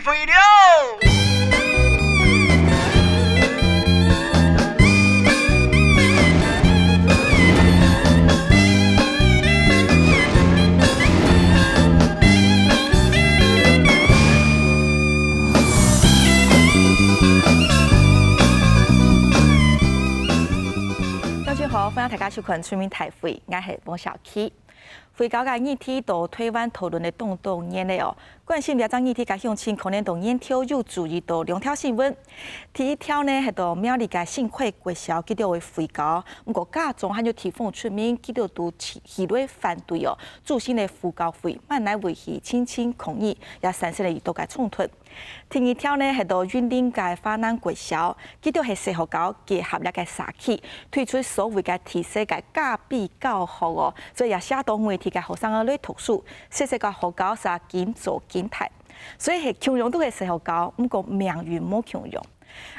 废了。大家好，欢迎大家收看《村民台会》，我是王小 K。回教嘅议题到台湾讨论的动年嘞哦，关心了张议题嘅向前可能到研究有注意到两条新闻。第一条呢系到苗栗嘅新会国小记到为回教，不过家中还有提供村民记到都起来反对哦，主新的回教会慢来维系亲亲抗议，也产生了一度嘅冲突。第二条呢系到云林嘅华南国小，记到系社会教结合了嘅社区，推出所谓嘅提升嘅家比教学哦，所以也写到媒体嘅学生来读书，细细个学教是紧做紧睇，所以系强用都系社会教，不过命运冇强用。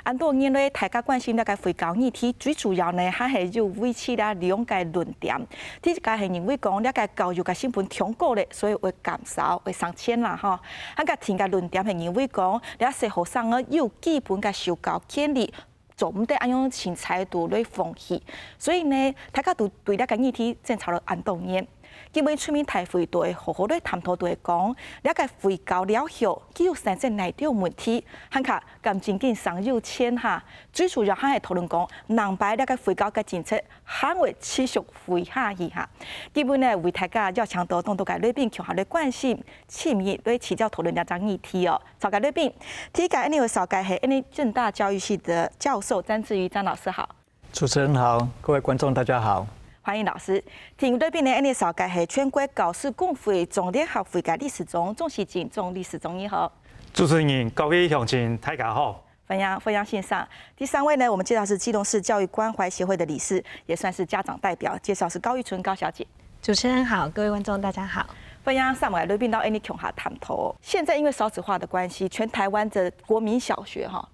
按多年来，大家关心了个回教议题，最主要呢，还系要维持了两个论点。第一个系认为讲，了个教育嘅成本超高咧，所以会减少，会上千啦吼。啊个第二个论点系认为讲，了些学生啊有基本嘅受教权利。做唔得按用钱财度来放弃，所以呢，大家都对呢个议题争吵了很多年。今日村民大会都会好好来探讨，都会讲，了个回教了后，佢有产生哪条问题？看下咁正经上有钱哈，最主要还系讨论讲，南摆了个回教嘅政策，还会持续维下去哈。基本呢，为大家要强调，当到嘅来宾强下来关心，亲密来起教讨论两张议题哦。找个来宾，第一个呢位少介系政大教育系的教授詹志瑜詹老师好。主持人好，各位观众大家好。欢迎老师。听对面的少介系全国教师工会总联合会嘅理事长钟时进钟理事长你好。主持人各位乡亲大家好。欢迎线上。第三位呢，我们介绍是基隆市教育关怀协会的理事，也算是家长代表，介绍是高玉纯高小姐。主持人好，各位观众大家好。欢迎上来来宾到强下谈头。现在因为少子化的关系，全台湾的国民小学哈，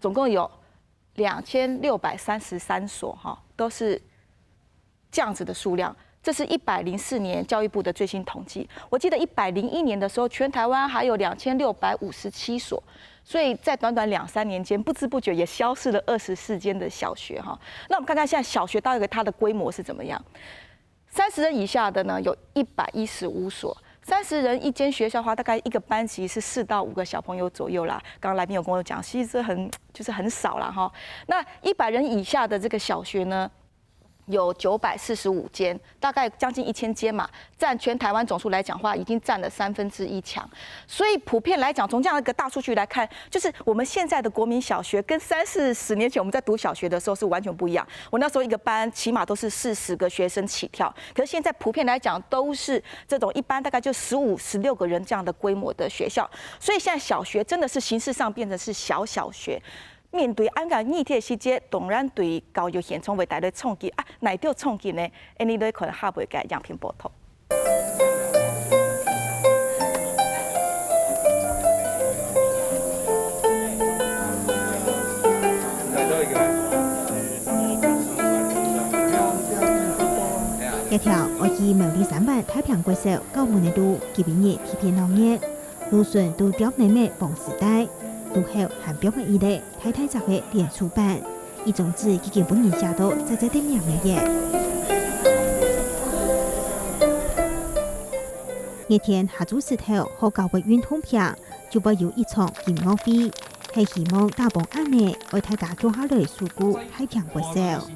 总共有2633所哈，都是这样子的数量。这是104年教育部的最新统计。我记得101年的时候，全台湾还有2657所，所以在短短2-3年间，不知不觉也消失了24间的小学哈。那我们看看现在小学大概它的规模是怎么样？30人以下的呢，有115所。30人一间学校的话，大概一个班级是4到5个小朋友左右啦。刚刚来宾有跟我讲，其实很少啦哈。那100人以下的这个小学呢，有945间，大概将近1000间嘛，占全台湾总数来讲话，已经占了1/3强。所以普遍来讲，从这样一个大数据来看，就是我们现在的国民小学跟30-40年前我们在读小学的时候是完全不一样。我那时候一个班起码都是40个学生起跳，可是现在普遍来讲都是这种一般大概就15-16个人这样的规模的学校。所以现在小学真的是形式上变成是小学。面对安个议题的时节，当然对教育现状会带来冲击啊！哪条冲击呢？你都可能下袂个样品报道。一条我以苗栗3班太平国小9門嘅路，今年天天浪熱，路順都掉內咩綁時代。路後含標嘅一類，太集會連出版，一種字已經本年下到在啲名嘅嘢。日天下晝時頭，學校嘅運通票就會有一場演講會，係希望大幫安內為大家做下來數據太平國小。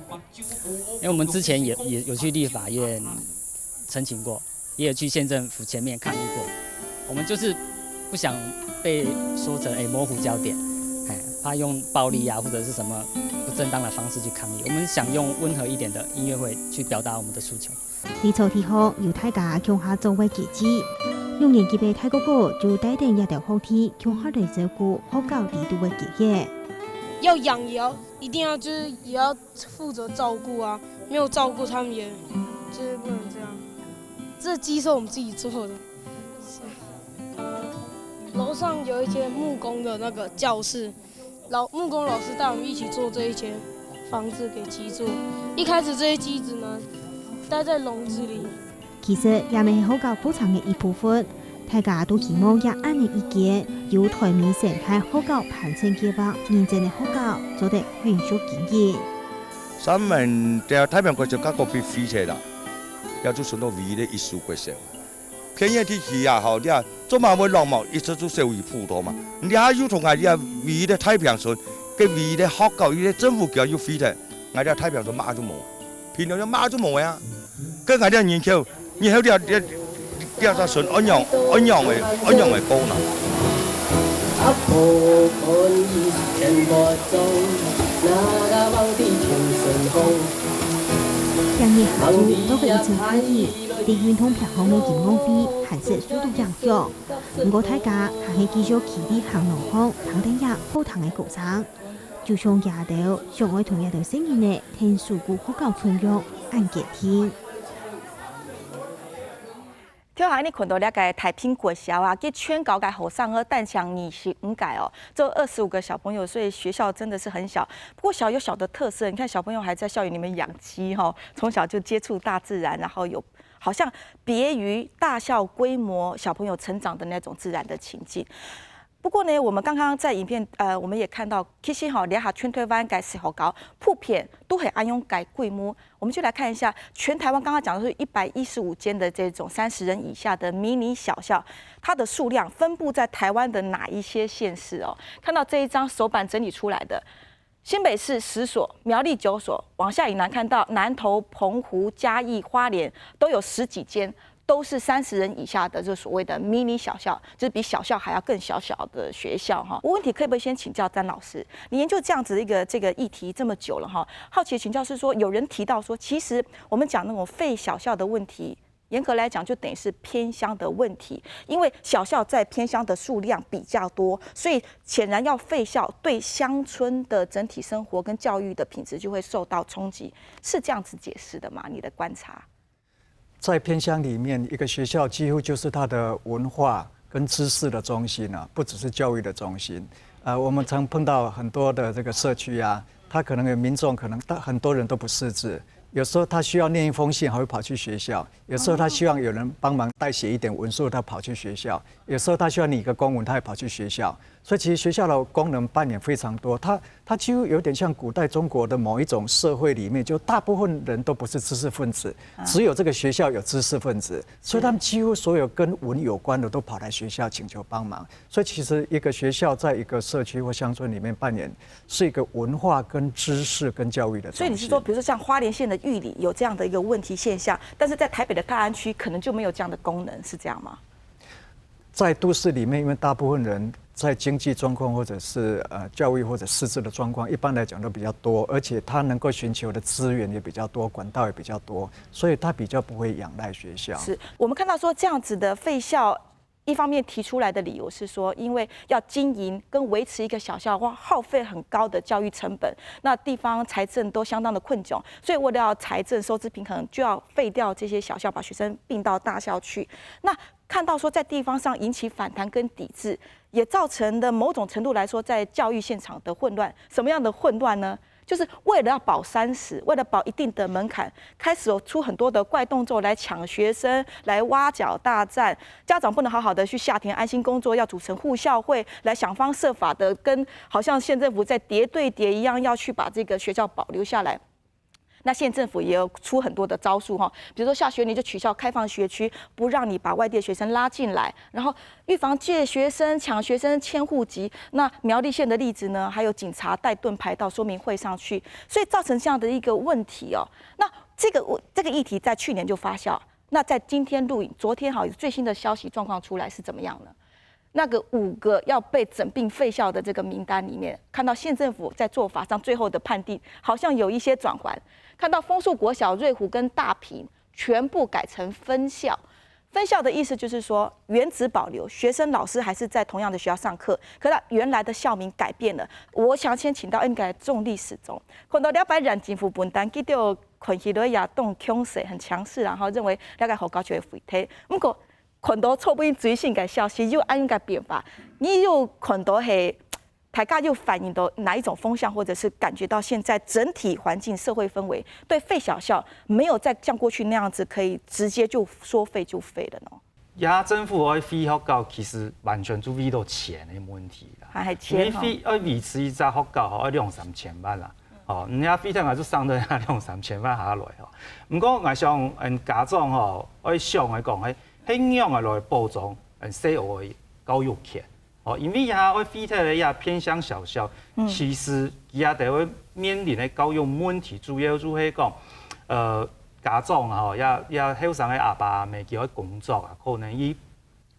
因為我們之前也有去立法院陳情過，也有去縣政府前面抗議過，我們就是不想被說成模糊焦點，怕用暴力啊或者是什麼不正當的方式去抗議。我們想用溫和一點的音樂會去表達我們的訴求。呢座地方由大家強下作為基地，6年級嘅泰國哥就帶定一條好梯，強下嚟照顧好高地度嘅結業。要養也要一定要就是也要負責照顧啊，沒有照顧他們也就是不能這樣。這雞是我們自己做的。樓上有一間木工的那個教室，木工老師帶我們一起做這一間房子給雞住。一開始這些雞子呢，待在籠子裡。其實也未係好夠補償嘅一部分，大家都希望也按的意见，由台面生态学校盘成计划，认真的学校做得迅速经营。咱们在太平国小甲个别飞起啦，也就算到唯一的艺术国小。偏远地区啊，吼，你啊，做嘛要浪漫，一直做社会辅导嘛。你还有同啊，你啊，唯一的太平村，跟唯一的学校，伊的政府教育飞起，我哋太平村马都冇，平常就马都冇呀。跟我哋研究，然后第二个村安阳嘅高啦。两年合作都可以成开始，地运通票房的营业费还是速度降少。不过大家还是继续期待行路方唐等也好谈的过程。就像夜头，上海同夜头声音的天数古学校村约按揭听。听下你看到了解太平国小啊，给全高个后生儿诞强25届哦，只有25个小朋友，所以学校真的是很小。不过小有小的特色，你看小朋友还在校园里面养鸡哈，从小就接触大自然，然后有好像别于大校规模小朋友成长的那种自然的情境。不过呢，我们刚刚在影片我们也看到，其实哈，连下全台湾改学校普遍都很按用改规模。我们就来看一下，全台湾刚刚讲的是115间的这种30人以下的迷你小校，它的数量分布在台湾的哪一些县市哦？看到这一张手板整理出来的，新北市10所，苗栗9所，往下以南看到南投、澎湖、嘉义、花莲都有10几间。都是30人以下的，就是所谓的迷你小校，就是比小校还要更小的学校哈。我问题可不可以先请教詹老师？你研究这样子的一个这个议题这么久了哈，好奇请教是说，有人提到说，其实我们讲那种废小校的问题，严格来讲就等于是偏乡的问题，因为小校在偏乡的数量比较多，所以显然要废校，对乡村的整体生活跟教育的品质就会受到冲击，是这样子解释的吗？你的观察？在偏乡里面，一个学校几乎就是它的文化跟知识的中心啊，不只是教育的中心。我们常碰到很多的这个社区啊，他可能有民众可能很多人都不识字，有时候他需要念一封信，还会跑去学校；有时候他希望有人帮忙代写一点文书，他跑去学校；有时候他需要拟一个公文，他也跑去学校。所以其实学校的功能扮演非常多，它几乎有点像古代中国的某一种社会里面，就大部分人都不是知识分子，只有这个学校有知识分子，所以他们几乎所有跟文有关的都跑来学校请求帮忙。所以其实一个学校在一个社区或乡村里面扮演是一个文化跟知识跟教育的。所以你是说，比如说像花莲县的玉里有这样的一个问题现象，但是在台北的大安区可能就没有这样的功能，是这样吗？在都市里面，因为大部分人在经济状况或者是教育或者师资的状况，一般来讲都比较多，而且他能够寻求的资源也比较多，管道也比较多，所以他比较不会仰赖学校。是我们看到说这样子的废校。一方面提出来的理由是说，因为要经营跟维持一个小校，耗费很高的教育成本，那地方财政都相当的困窘，所以为了要财政收支平衡，就要废掉这些小校，把学生并到大校去。那看到说在地方上引起反弹跟抵制，也造成的某种程度来说，在教育现场的混乱。什么样的混乱呢？就是为了要保30，为了保一定的门槛，开始有出很多的怪动作来抢学生，来挖角大战。家长不能好好的去下田安心工作，要组成护校会，来想方设法的跟好像县政府在叠对叠一样，要去把这个学校保留下来。那县政府也有出很多的招数哈，比如说下学年就取消开放学区，不让你把外地的学生拉进来，然后预防借学生、抢学生、迁户籍。那苗栗县的例子呢，还有警察带盾牌到说明会上去，所以造成这样的一个问题哦。那这个议题在去年就发酵，那在今天录影，昨天有最新的消息状况出来是怎么样呢？那个5个要被整并废校的这个名单里面，看到县政府在做法上最后的判定好像有一些转圜。看到枫树国小、瑞湖跟大坪全部改成分校，分校的意思就是说原址保留，学生老师还是在同样的学校上课，可是原来的校名改变了。我想先请到应该重历史中，看到了解染政府分担，记到看起来亚动强势很强势，然后认为了解学校就会废退。不过看到错不因最新的消息又按应该变化，你又看到是。台大又反映到哪一种风向，或者是感觉到现在整体环境、社会氛围对废小校没有再像过去那样子可以直接就说废就废了呢？亚政府爱飞学校，其实完全就为到钱的问题啦。还因为钱飞要维持一只学校吼，要2-3千万啦。哦，人家飞腾也就送到2-3千万下来吼。不过我想，家长吼，爱想来讲，迄样的来保障小学的教育权。哦，因为呀，我飞腾的呀偏乡小校，其实也得会面临的教育问题，主要就是讲，家长啊，也后生的阿爸阿妈叫伊工作啊，可能伊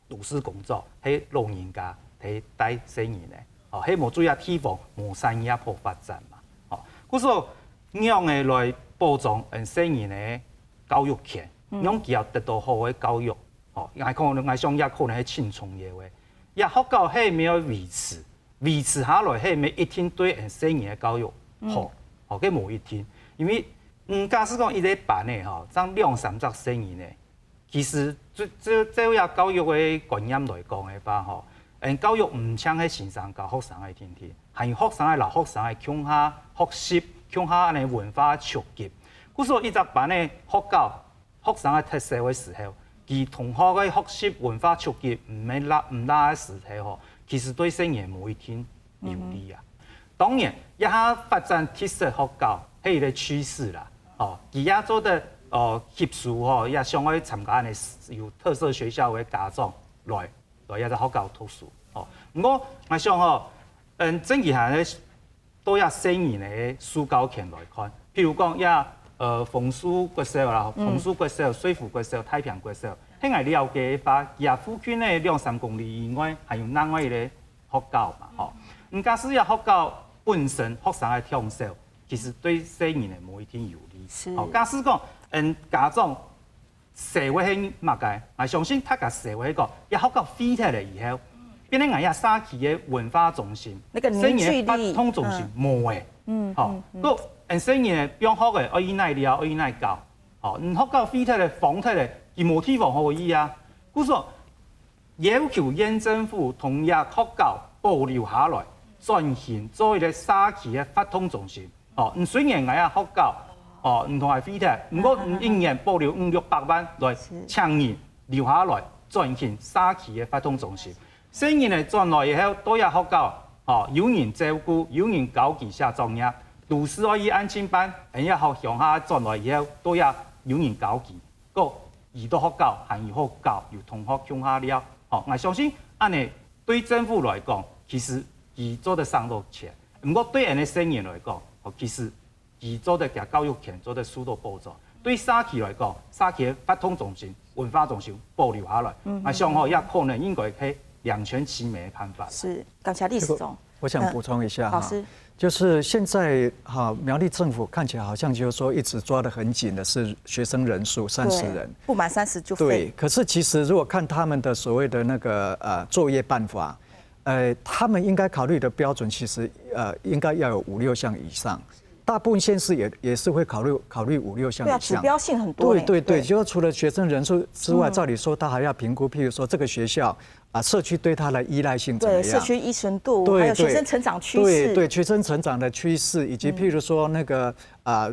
都市工作，迄老人家提带小人的，哦，迄无注意提防无产业破发展嘛，哦，故说样的来保障小人的教育权，让其也得到好的教育，哦，也可能上也可能係青创业的，也学校迄没有维持下来，迄没一定对小人的教育好，哦，佮无一定，因为。假使讲伊咧办的吼，将2-3只小人的，其实这位教育的观念来讲的话吼，教育唔像迄先生教学生的天天，还有学生的老学生的向下学习，向下安尼文化触及。故说伊只办的学校学生的特色的时候，其同学的学习文化触及唔拉的时候吼，其实对小人无一定有利啊。当然，一下发展特色学校，迄一个趋势啦。哦，伊也做的翕书吼，也想要参加安尼有特色学校的家长来也在学校读书。哦，不过我想吼，整体下咧都要小人的书教权来看，譬如讲丰书国小啦，丰书国小、水府国小、太平国小，迄个了解法，也附近的2-3公里以外，还有另外的学校嘛，吼。假使也学校本身学生的享受。其实对小人的无一定有利。好，假使讲，家长社会迄物个，我相信他甲社会讲，也学校飞起来以后，变成也沙期的文化中心，那个凝聚力，发通中心无诶。好，个小人的中学的爱伊奈了，爱伊奈教，好，学校飞起来放起来，伊无地方可以啊。故说要求县政府同业学校保留下来，转型做一个沙期的发通中心。哦，虽然我也学校，唔同系飞踢，不过仍然保留500-600万来抢人留下来，转型沙期的发展中心。小人的转来以后，都要学校，有人照顾，有人教其下作业，都市可以安亲班，也好乡下转来以后，都要有人教其，个移到学校还有好教，有同学乡下了。哦，我相信安尼对政府来讲，其实伊做得上到钱，不过对人的小人来讲。其实，伊做的甲教育权做的疏导保障，对沙期来讲，沙期发通中心、文化中心保留下来，上吼也可能应该去两全其美的看法。是，刚才历史中，我想补充一下老师，就是现在苗栗政府看起来好像就是说一直抓得很紧的是学生人数30人，不满30就对。可是其实如果看他们的所谓的那个作业办法。他们应该考虑的标准，其实应该要有5-6项以上。大部分县市也是会考虑5-6项以上。对啊，指标性很多。对，就是除了学生人数之外，照理说他还要评估，譬如说这个学校社区对他的依赖性怎么样？对，社区依存度，还有学生成长趋势。对，学生成长的趋势，以及譬如说那个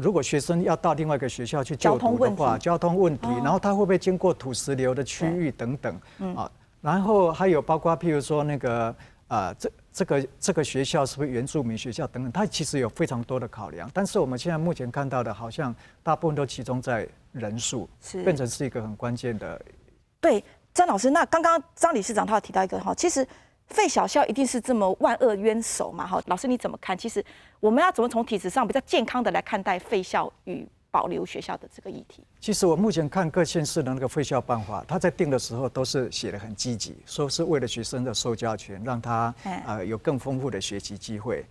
如果学生要到另外一个学校去就读的话，交通问题，然后他会不会经过土石流的区域等等然后还有包括譬如说那个这个学校是不是原住民学校等等，它其实有非常多的考量。但是我们现在目前看到的，好像大部分都集中在人数，变成是一个很关键的。对，张老师，那刚刚张理事长他有提到一个其实废小校一定是这么万恶冤首嘛老师你怎么看？其实我们要怎么从体制上比较健康的来看待废校与保留学校的这个议题？其实我目前看各县市的那个废校办法，他在定的时候都是写得很积极，说是为了学生的受教权，让他有更丰富的学习机会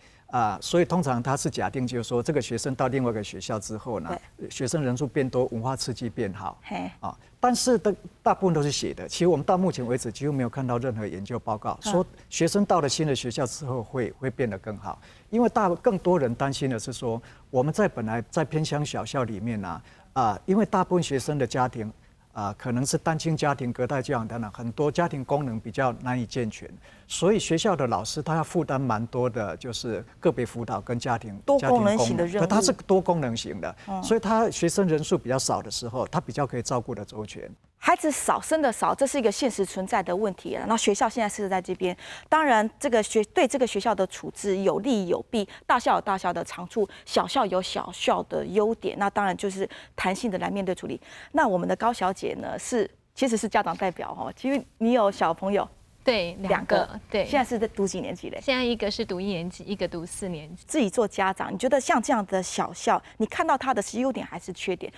所以通常他是假定就是说，这个学生到另外一个学校之后呢，学生人数变多，文化刺激变好但是大部分都是写的。其实我们到目前为止几乎没有看到任何研究报告说学生到了新的学校之后会变得更好。因为更多人担心的是说，我们本来在偏乡小校里面因为大部分学生的家庭可能是单亲家庭、隔代教养等等，很多家庭功能比较难以健全，所以学校的老师他要负担蛮多的，就是个别辅导跟家庭多功能型的任务。他是多功能型的，所以他学生人数比较少的时候，他比较可以照顾的周全。孩子少，生的少，这是一个现实存在的问题。然后学校现在是在这边，当然对这个学校的处置有利有弊，大校有大校的长处，小校有小校的优点。那当然就是弹性的来面对处理。那我们的高小姐呢，其实是家长代表哦，其实你有小朋友。对，2个，对，现在是在读几年级嘞？现在一个是读1年级，一个读4年级。自己做家长，你觉得像这样的小校，你看到它的是优点还是缺点？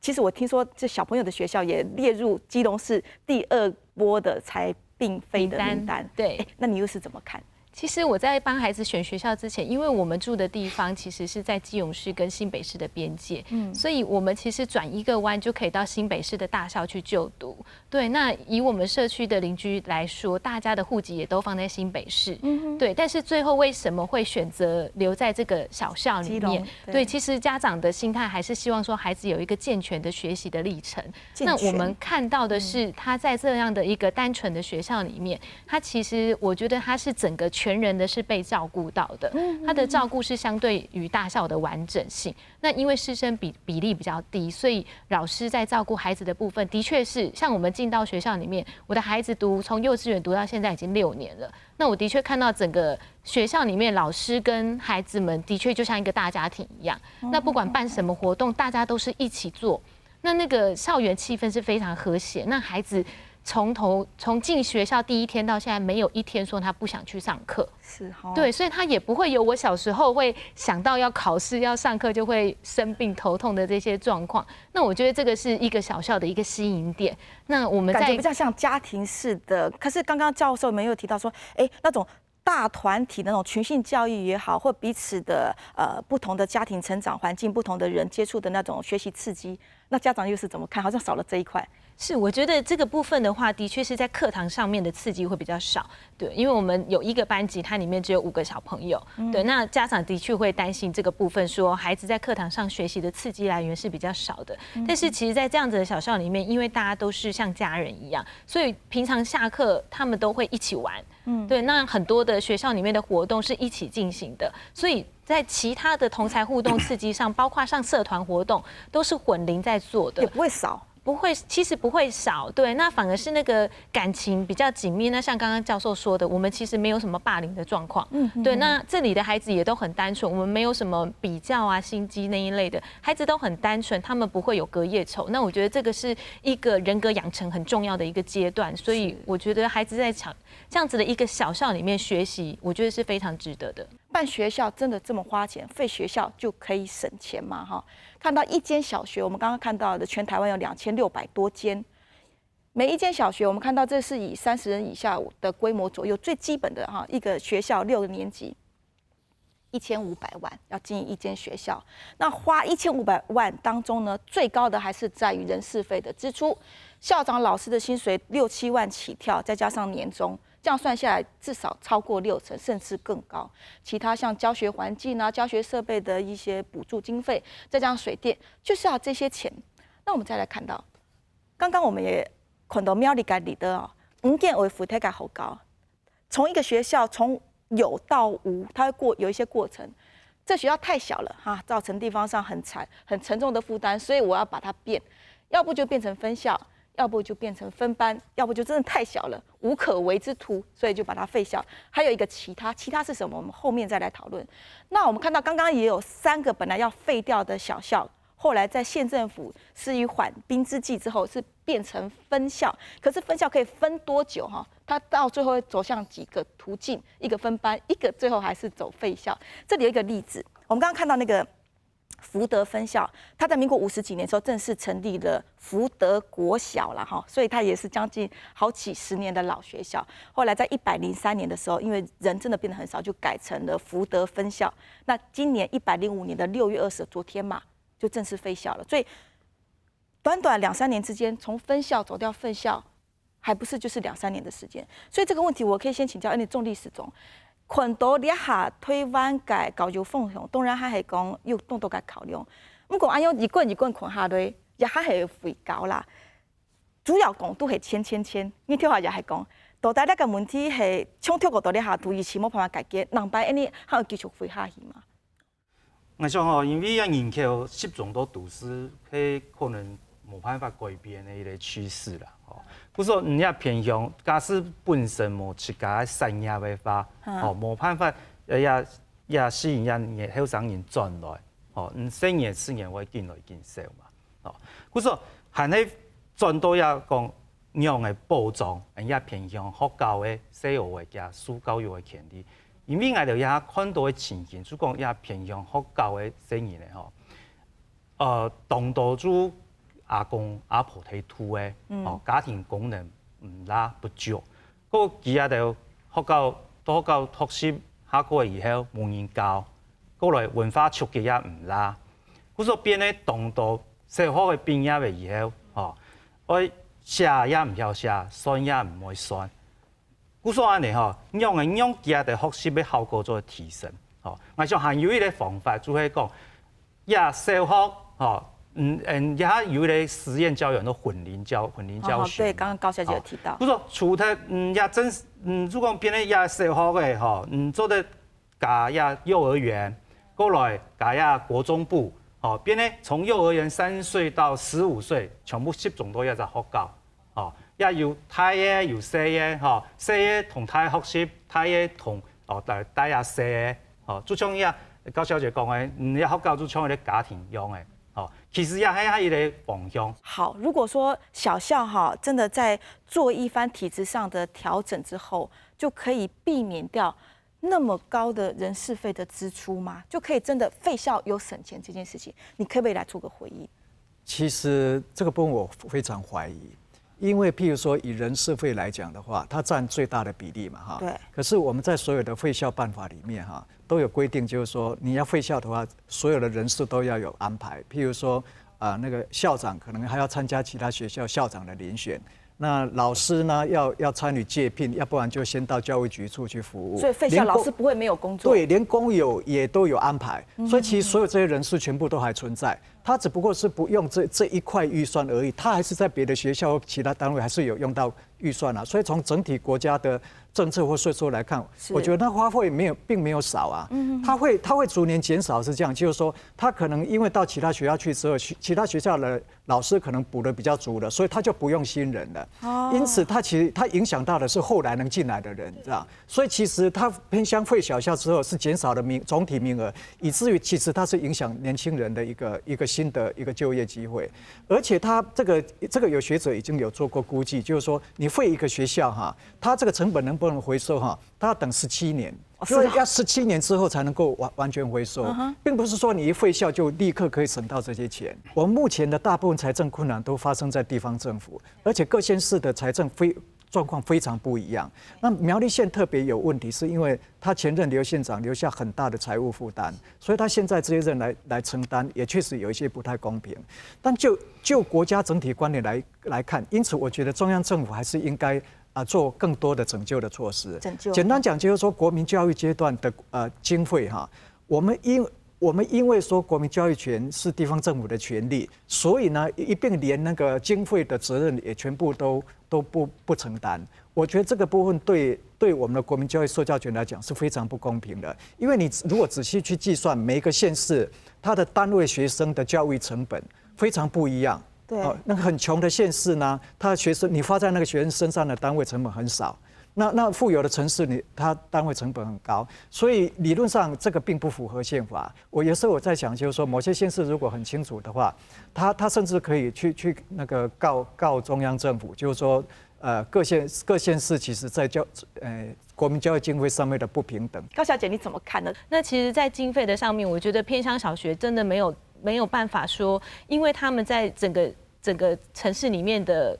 其实我听说这小朋友的学校也列入基隆市第2波的才并非的名单。对，那你又是怎么看？其实我在帮孩子选学校之前，因为我们住的地方其实是在基隆市跟新北市的边界，所以我们其实转一个弯就可以到新北市的大校去就读。对，那以我们社区的邻居来说，大家的户籍也都放在新北市，对。但是最后为什么会选择留在这个小校里面？对，其实家长的心态还是希望说孩子有一个健全的学习的历程。那我们看到的是，他在这样的一个单纯的学校里面，他其实我觉得他是整个全人的是被照顾到的，他的照顾是相对于大校的完整性。那因为师生比例比较低，所以老师在照顾孩子的部分，的确是像我们进到学校里面，我的孩子从幼稚园读到现在已经6年了。那我的确看到整个学校里面老师跟孩子们的确就像一个大家庭一样。那不管办什么活动，大家都是一起做。那个校园气氛是非常和谐。那孩子从进学校第1天到现在，没有1天说他不想去上课。是哈。对，所以他也不会有我小时候会想到要考试、要上课就会生病、头痛的这些状况。那我觉得这个是一个小校的一个吸引点。那我们感觉比较像家庭式的。可是刚刚教授们又提到说，那种大团体的那种群性教育也好，或彼此的不同的家庭成长环境、不同的人接触的那种学习刺激，那家长又是怎么看？好像少了这一块。是，我觉得这个部分的话，的确是在课堂上面的刺激会比较少，对，因为我们有一个班级，它里面只有5个小朋友，对，那家长的确会担心这个部分，说孩子在课堂上学习的刺激来源是比较少的。但是其实，在这样子的小校里面，因为大家都是像家人一样，所以平常下课他们都会一起玩，对，那很多的学校里面的活动是一起进行的，所以在其他的同侪互动刺激上，包括上社团活动，都是混龄在做的，也不会少。不会，其实不会少，对，那反而是那个感情比较紧密。那像刚刚教授说的，我们其实没有什么霸凌的状况，对，那这里的孩子也都很单纯，我们没有什么比较啊、心机那一类的，孩子都很单纯，他们不会有隔夜仇。那我觉得这个是一个人格养成很重要的一个阶段，所以我觉得孩子在这样子的一个小校里面学习，我觉得是非常值得的。办学校真的这么花钱？废学校就可以省钱吗？哈，看到一间小学，我们刚刚看到的全台湾有2600多间，每一间小学我们看到这是以30人以下的规模左右，最基本的哈一个学校6年级，1500万要经营一间学校。那花1500万当中呢，最高的还是在于人事费的支出，校长、老师的薪水6、7万起跳，再加上年终。这样算下来，至少超过60%，甚至更高。其他像教学环境啊、教学设备的一些补助经费，再加上水电，就是要这些钱。那我们再来看到，刚刚我们也看到苗栗家里的5件为负担感好高。从一个学校从有到无，它会有一些过程。这学校太小了哈，造成地方上很沉重的负担，所以我要把它变，要不就变成分校。要不就变成分班，要不就真的太小了，无可为之徒，所以就把它废校。还有一个其他是什么？我们后面再来讨论。那我们看到刚刚也有3个本来要废掉的小校，后来在县政府施以缓兵之计之后，是变成分校。可是分校可以分多久哈？它到最后会走向几个途径？一个分班，一个最后还是走废校。这里有一个例子，我们刚刚看到那个福德分校，它在民国50几年的时候正式成立了福德国小了哈，所以它也是将近好几十年的老学校。后来在103年的时候，因为人真的变得很少，就改成了福德分校。那今年105年的6月20日，昨天嘛，就正式废校了。所以短短2、3年之间，从分校走掉分校，还不是就是2、3年的时间。所以这个问题，我可以先请教，因为重历史中。看到了下台湾嘅教育方向，当然还係講要多多嘅考量。不過按樣一棍看下來，也還係會高啦。主要講都係千。你聽下也係講，到底呢個問題係從跳過到呢下度，以前冇辦法解決，人擺呢還有繼續會下去嘛？我想因為人口集中到都市，佢可能无办法改变的一个趋势啦。哦，不说人家偏向，假使本身无一家产业的话，哦，无办法也吸引人后生人转来，哦，生年4年会进来进少嘛，哦，不说含喺转到也讲样的保障，也偏向学校的、小学的加私教育的权利。因为我哋也看到嘅情形，就讲也偏向学校的生意咧吼，当多主阿公阿婆睇土嘅，哦，家庭功能唔拉不足，嗰個佢也就學校學習下過以後冇人教，過來文化觸及也唔拉，嗰所變咧當多小學嘅畢業嘅以後，哦，我寫也唔曉寫，算也唔會算。故所安尼吼，讓佢哋學習嘅效果做提升。吼，我想還有一個方法，就係講，小學吼，也有一個實驗教育，都混齡教學。對，剛剛高小姐有提到。不說除他也真如果變咧小學嘅吼，做得加幼兒園，過來加國中部，吼，變咧從幼兒園3歲到15歲，全部集中到在學校，吼。也有大嘅，有細嘅，吼，細嘅同大學習，大嘅同大細嘅，吼，就像高小姐講嘅，也學校就像一個家庭用嘅，吼，其實也係一個方向。好，如果說小校哈真的在做一番體制上的調整之後，就可以避免掉那麼高的人事費的支出嗎？就可以真的廢校有省錢這件事情，你可不可以來做個回應？其實這個部分我非常懷疑。因為譬如說以人事費來講的話，它佔最大的比例嘛，哈。對。可是我們在所有的廢校辦法裡面，哈，都有規定，就是說你要廢校的話，所有的人事都要有安排。譬如說，那個校長可能還要參加其他學校校長的遴選。那老師呢要參與借聘，要不然就先到教育局處去服務。所以廢校老師不會沒有工作。對，連工友也都有安排。所以其實所有這些人事全部都還存在。他只不過是不用這一塊預算而已，他還是在別的學校或其他單位還是有用到預算啊。所以從整體國家的政策或稅收來看，我覺得那花費並沒有少啊。它會逐年減少是這樣，就是說他可能因為到其他學校去之後，其他學校的老師可能補得比較足了，所以他就不用新人了。因此他其實他影響到的是後來能進來的人，這樣。所以其實他偏向廢小校之後是減少了總體名額，以至於其實它是影響年輕人的一個新的一個就業機會。而且他這個有學者已經有做過估計，就是說你廢一個學校哈，它這個成本能不能回收哈，它要等17年。所以要17年之後才能夠完全回收，並不是說你一廢校就立刻可以省到這些錢。我們目前的大部分財政困難都發生在地方政府，而且各縣市的財政狀況非常不一樣。那苗栗縣特別有問題，是因為他前任劉縣長留下很大的財務負擔，所以他現在這些人來承擔，也確實有一些不太公平。但就國家整體觀點來看，因此我覺得中央政府還是應該做更多的拯救的措施。簡單講就是說，國民教育階段的經費哈，我們因為說國民教育權是地方政府的權利，所以呢一併連那個經費的責任也全部都不承擔。我覺得這個部分對我們的國民教育受教權來講是非常不公平的，因為你如果仔細去計算每一個縣市它的單位學生的教育成本非常不一樣。對，那個很窮的縣市呢，他學生你花在那個學生身上的單位成本很少，那富有的城市它單位成本很高，所以理論上這個並不符合憲法。我有時候我在想，就是說某些縣市如果很清楚的話，他甚至可以去那個告中央政府，就是說各縣市其實在國民教育經費上面的不平等。高小姐你怎麼看呢？那其實在經費的上面，我覺得偏鄉小學真的沒有辦法說，因為他們在整個城市裡面的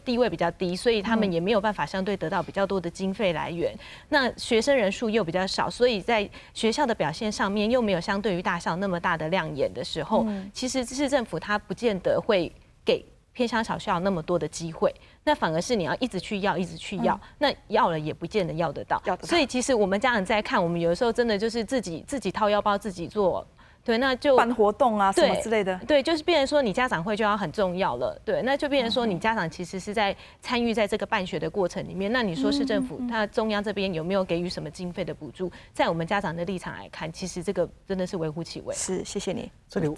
地位比較低，所以他們也沒有辦法相對得到比較多的經費來源。那學生人數又比較少，所以在學校的表現上面又沒有相對於大校那麼大的亮眼的時候，其實市政府它不見得會給偏鄉小校那麼多的機會，那反而是你要一直去要，那要了也不見得要得到。所以其實我們家長在看，我們有的時候真的就是自己掏腰包自己做对，那就办活动啊什么之类的。对，就是变成说你家长会就要很重要了。对，那就变成说你家长其实是在参与在这个办学的过程里面。那你说市政府它中央这边有没有给予什么经费的补助？在我们家长的立场来看，其实这个真的是微乎其微。是，谢谢你。这里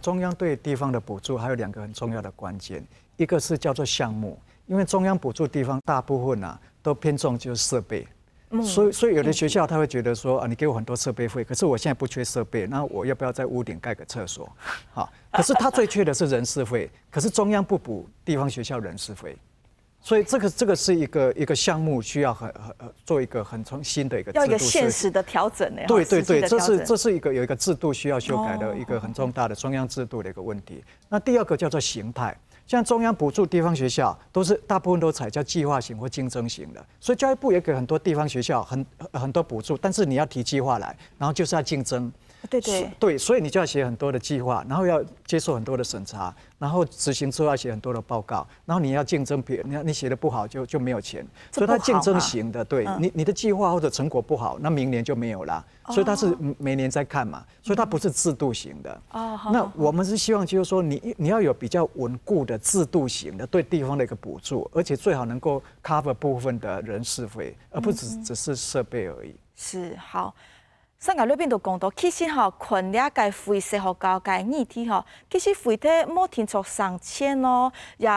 中央对地方的补助还有2个很重要的关键，一个是叫做项目，因为中央补助地方大部分都偏重就是设备。所以有的学校他会觉得说你给我很多设备费，可是我现在不缺设备，那我要不要在屋顶盖个厕所？好，可是他最缺的是人事费，可是中央不补地方学校人事费，所以这个是一个项目需要做一个很新的一个制度，要一个现实的调整呢。对，这是有一个制度需要修改的一个很重大的中央制度的一个问题。那第2个叫做形态。像中央补助地方学校，大部分都采叫计划型或竞争型的，所以教育部也给很多地方学校很多补助，但是你要提计划来，然后就是要竞争。对，所以你就要写很多的计划，然后要接受很多的审查，然后执行之后要写很多的报告，然后你要竞争别人，你写的不好就没有钱，所以它竞争型的。对，你的计划或者成果不好，那明年就没有啦。所以它是每年在看嘛，所以它不是制度型的。那我们是希望就是说你要有比较稳固的制度型的对地方的一个补助，而且最好能够 cover 部分的人事费，而不只是设备而已。是好。上个里边就讲到，其实群了解非社会教育议题其实非体冇听出上千咯，也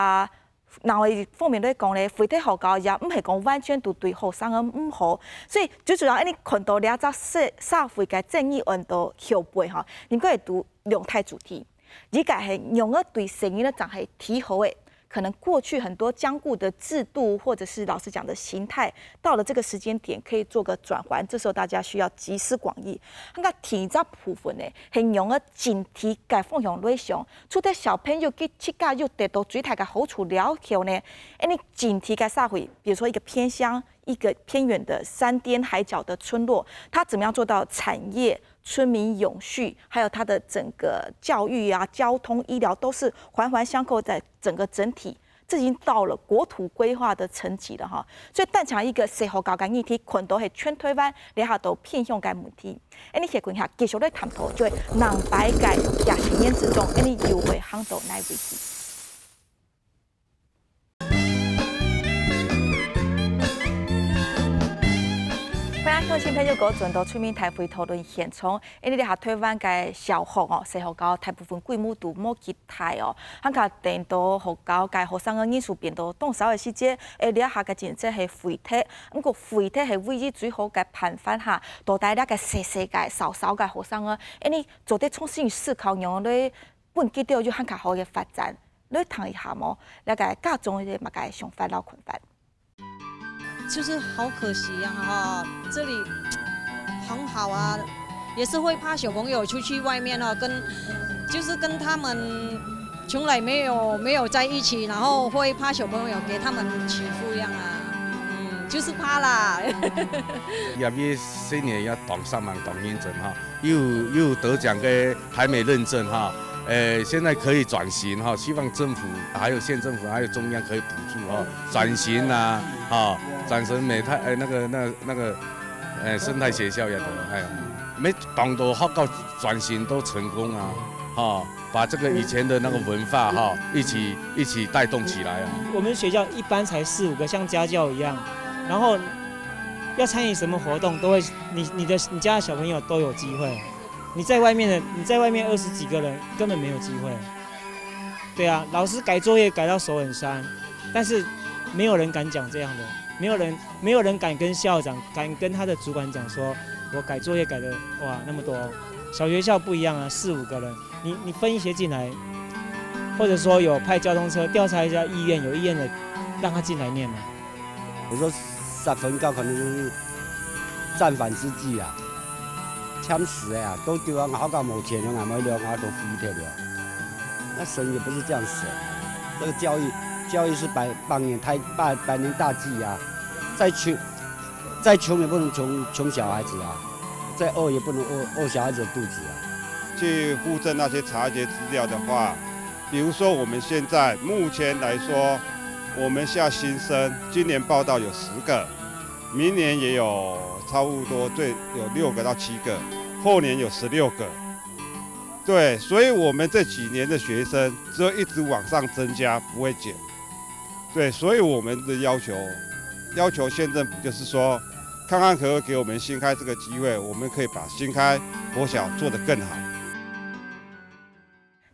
另外一方面咧讲咧，非体学教也唔系讲完全都对学生唔好，所以最主要你看到了只社会嘅正义运动后背应该会读两态主题，一个系用个对声音咧，就系提好诶。可能过去很多僵固的制度，或者是老师讲的形态，到了这个时间点可以做个转换。这时候大家需要集思广益。那提早部分呢，是用个整体嘅方向来想，除咗小朋友去教育得到最大嘅好处了后呢，你整体嘅社会，比如说一个偏乡、一个偏远的山巅海角的村落，它怎么样做到产业？村民永续，还有它的整个教育啊、交通、医疗都是环环相扣，在整个整体，这已经到了国土规划的层级了哈。所以，但像一个社会教育议题，群都系全台湾你下都偏向嘅问题。你协群下继续来探讨，就系南白界也实验之中，你又会handle到哪问题？欢迎向朋友哥转到村民台会讨论现场，因为下台湾嘅小学社会教大部分规模都冇几大佢甲电到学教嘅学生嘅艺术变到动手嘅时节，你下嘅真正系废体，不过废体系唯一最好嘅办法下，到大家嘅细嘅少嘅学生你做啲重新思考，用你本基调就较好嘅发展，你谈一下冇？你个家中嘅乜嘅想法、老困法？就是好可惜这里很好啊，也是会怕小朋友出去外面跟他们从来没有在一起，然后会怕小朋友给他们欺负样就是怕啦。业业4年也当上榜当认证又得奖嘅台美认证现在可以转型希望政府还有县政府还有中央可以补助转型转成美泰那个生态学校也得没当到学校转型都成功把这个以前的那个文化一起带动起来我们学校一般才4、5个，像家教一样，然后要参与什么活动都会，你家的小朋友都有机会。你在外面20几个人根本没有机会。对啊，老师改作业改到手很酸，但是没有人敢讲这样的，没有人敢跟校长、敢跟他的主管讲说，我改作业改的哇那么多。小学校不一样4、5个人，你分一些进来，或者说有派交通车调查一下意愿，有意愿的让他进来念嘛。我说3分高可能就是战反之际抢死都丢学校没钱了，没了，都废掉了。那神也不是这样死这个教育是百年大计再穷也不能穷小孩子再饿也不能饿小孩子的肚子去附赠那些查一些资料的话，比如说我们现在目前来说，我们下新生今年报到有10个，明年也有差不多有6个到7个，后年有16个。对，所以我们这几年的学生只有一直往上增加，不会减。对，所以我们的要求县政府就是说，看看可不可以给我们新开这个机会，我们可以把新开国小做得更好。